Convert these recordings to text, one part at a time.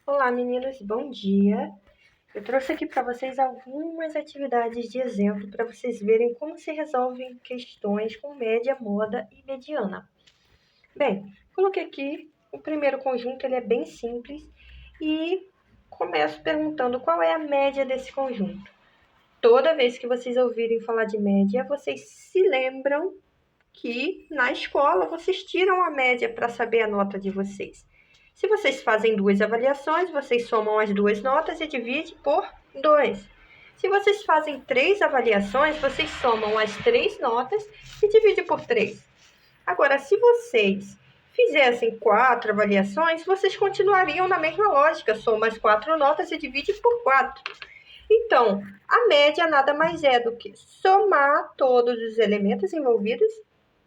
Olá, meninos, bom dia. Eu trouxe aqui para vocês algumas atividades de exemplo para vocês verem como se resolvem questões com média, moda e mediana. Bem, coloquei aqui o primeiro conjunto, ele é bem simples e começo perguntando qual é a média desse conjunto. Toda vez que vocês ouvirem falar de média, vocês se lembram que na escola vocês tiram a média para saber a nota de vocês. Se vocês fazem duas avaliações, vocês somam as duas notas e dividem por 2. Se vocês fazem três avaliações, vocês somam as três notas e dividem por 3. Agora, se vocês fizessem 4 avaliações, vocês continuariam na mesma lógica, soma as 4 notas e divide por 4. Então, a média nada mais é do que somar todos os elementos envolvidos.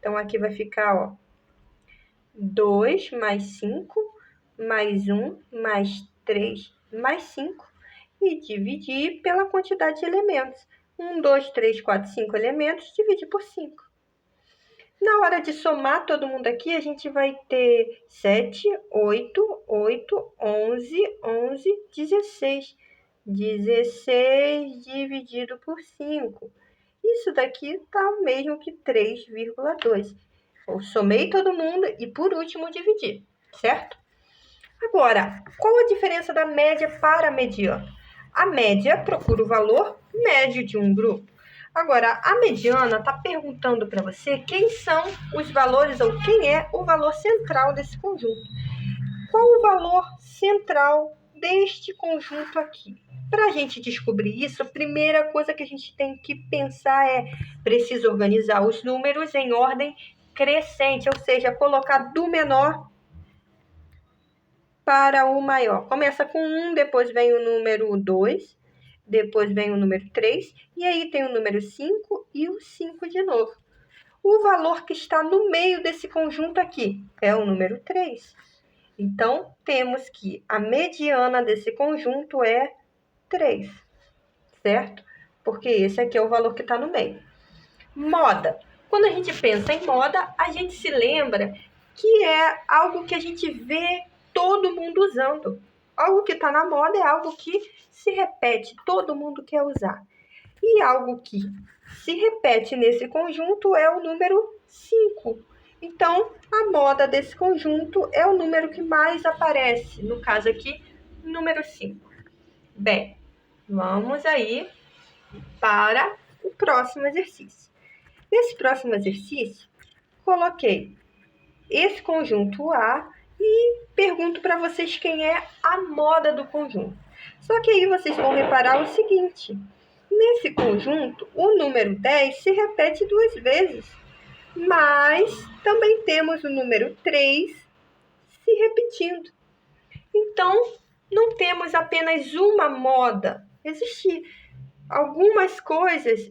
Então, aqui vai ficar, ó, 2 mais 5, mais 1, mais 3, mais 5, e dividir pela quantidade de elementos. 1, 2, 3, 4, 5 elementos, dividir por 5. Na hora de somar todo mundo aqui, a gente vai ter 7, 8, 8, 11, 11, 16. 16 dividido por 5. Isso daqui está o mesmo que 3,2. Eu somei todo mundo e, por último, dividi, certo? Agora, qual a diferença da média para a mediana? A média procura o valor médio de um grupo. Agora, a mediana está perguntando para você quem são os valores ou quem é o valor central desse conjunto. Qual o valor central deste conjunto aqui? Para a gente descobrir isso, a primeira coisa que a gente tem que pensar é preciso organizar os números em ordem crescente, ou seja, colocar do menor para o maior. Começa com 1, depois vem o número 2, depois vem o número 3, e aí tem o número 5 e o 5 de novo. O valor que está no meio desse conjunto aqui é o número 3. Então, temos que a mediana desse conjunto é 3, certo? Porque esse aqui é o valor que está no meio. Moda. Quando a gente pensa em moda, a gente se lembra que é algo que a gente vê todo mundo usando. Algo que está na moda é algo que se repete, todo mundo quer usar. E algo que se repete nesse conjunto é o número 5. Então, a moda desse conjunto é o número que mais aparece. No caso aqui, número 5. Bem, vamos aí para o próximo exercício. Nesse próximo exercício, coloquei esse conjunto A e pergunto para vocês quem é a moda do conjunto. Só que aí vocês vão reparar o seguinte: nesse conjunto, o número 10 se repete 2 vezes, mas também temos o número 3 se repetindo. Então, não temos apenas uma moda. Existem algumas coisas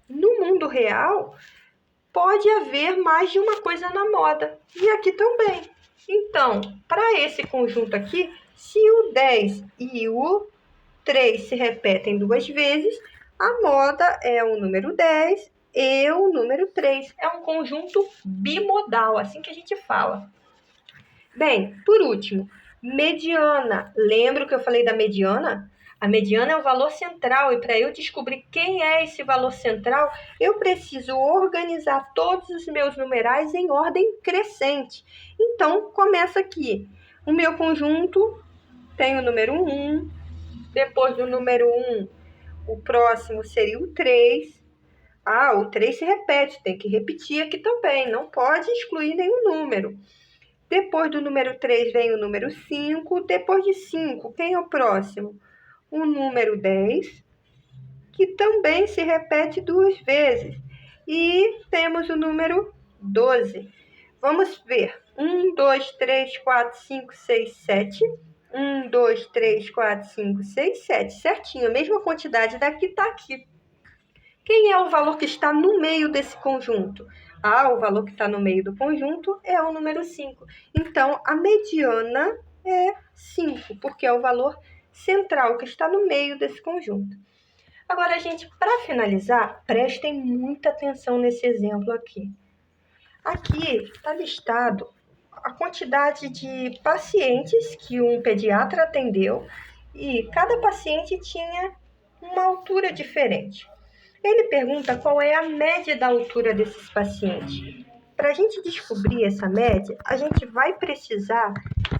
no mundo real, pode haver mais de uma coisa na moda. E aqui também. Então, para esse conjunto aqui, se o 10 e o 3 se repetem 2 vezes, a moda é o número 10 e o número 3. É um conjunto bimodal, assim que a gente fala. Bem, por último, mediana. Lembra que eu falei da mediana? A mediana é o valor central e para eu descobrir quem é esse valor central, eu preciso organizar todos os meus numerais em ordem crescente. Então, começa aqui. O meu conjunto tem o número 1, depois do número 1, o próximo seria o 3. O 3 se repete, tem que repetir aqui também, não pode excluir nenhum número. Depois do número 3 vem o número 5. Depois de 5, quem é o próximo? O número 10, que também se repete 2 vezes. E temos o número 12. Vamos ver. 1, 2, 3, 4, 5, 6, 7. 1, 2, 3, 4, 5, 6, 7. Certinho, a mesma quantidade daqui está aqui. Quem é o valor que está no meio desse conjunto? O valor que está no meio do conjunto é o número 5. Então, a mediana é 5, porque é o valor central que está no meio desse conjunto. Agora, gente, para finalizar, prestem muita atenção nesse exemplo aqui. Aqui está listado a quantidade de pacientes que um pediatra atendeu e cada paciente tinha uma altura diferente. Ele pergunta qual é a média da altura desses pacientes. Para a gente descobrir essa média, a gente vai precisar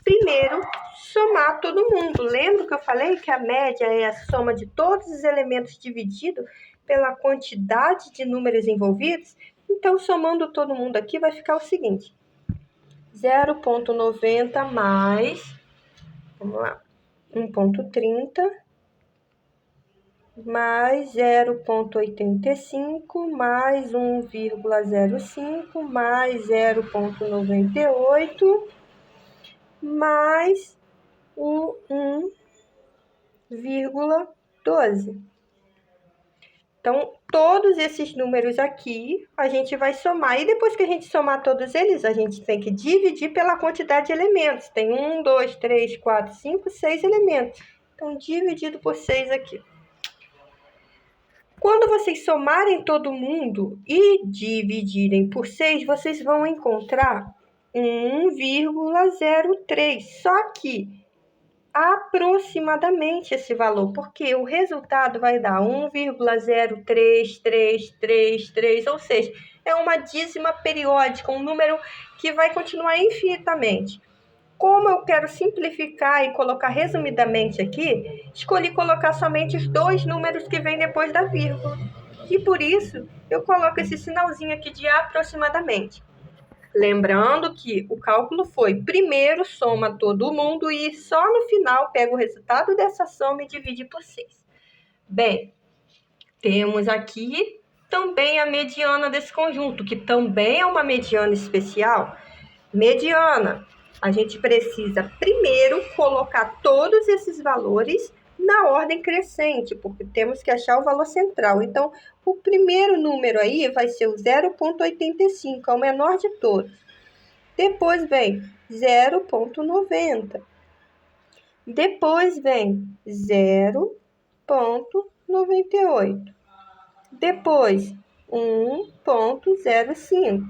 primeiro somar todo mundo. Lembra que eu falei que a média é a soma de todos os elementos dividido pela quantidade de números envolvidos? Então, somando todo mundo aqui, vai ficar o seguinte: 0,90 mais, vamos lá, 1,30 mais 0,85 mais 1,05 mais 0,98 mais o 1,12. Então, todos esses números aqui, a gente vai somar. E depois que a gente somar todos eles, a gente tem que dividir pela quantidade de elementos. Tem 1, 2, 3, 4, 5, 6 elementos. Então, dividido por 6 aqui. Quando vocês somarem todo mundo e dividirem por 6, vocês vão encontrar 1,03. Só que aproximadamente esse valor, porque o resultado vai dar 1,03333, ou seja, é uma dízima periódica, um número que vai continuar infinitamente. Como eu quero simplificar e colocar resumidamente aqui, escolhi colocar somente os dois números que vêm depois da vírgula. E por isso, eu coloco esse sinalzinho aqui de aproximadamente. Lembrando que o cálculo foi, primeiro soma todo mundo e só no final pega o resultado dessa soma e divide por 6. Bem, temos aqui também a mediana desse conjunto, que também é uma mediana especial. Mediana, a gente precisa primeiro colocar todos esses valores na ordem crescente, porque temos que achar o valor central. Então, o primeiro número aí vai ser o 0,85, é o menor de todos. Depois vem 0,90. Depois vem 0,98. Depois 1,05.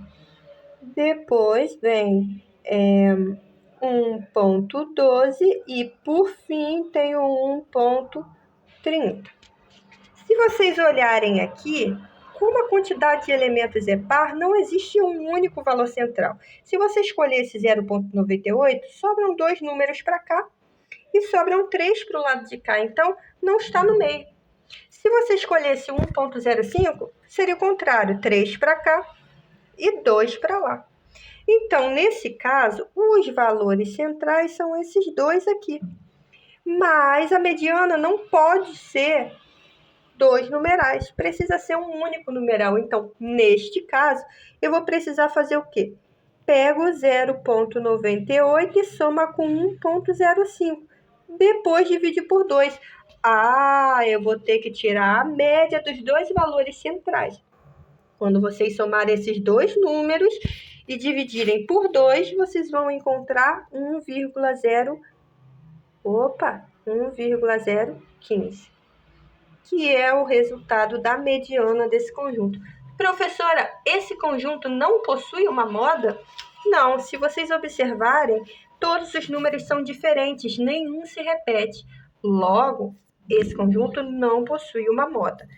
Depois vem 1,12 e, por fim, tem o 1,30. Se vocês olharem aqui, como a quantidade de elementos é par, não existe um único valor central. Se você escolher esse 0,98, sobram dois números para cá e sobram 3 para o lado de cá. Então, não está no meio. Se você escolhesse 1,05, seria o contrário, 3 para cá e 2 para lá. Então, nesse caso, os valores centrais são esses dois aqui. Mas a mediana não pode ser dois numerais, precisa ser um único numeral. Então, neste caso, eu vou precisar fazer o quê? Pego 0,98 e soma com 1,05. Depois divide por 2. Eu vou ter que tirar a média dos dois valores centrais. Quando vocês somarem esses dois números e dividirem por 2, vocês vão encontrar 1,015, que é o resultado da mediana desse conjunto. Professora, esse conjunto não possui uma moda? Não, se vocês observarem, todos os números são diferentes, nenhum se repete. Logo, esse conjunto não possui uma moda.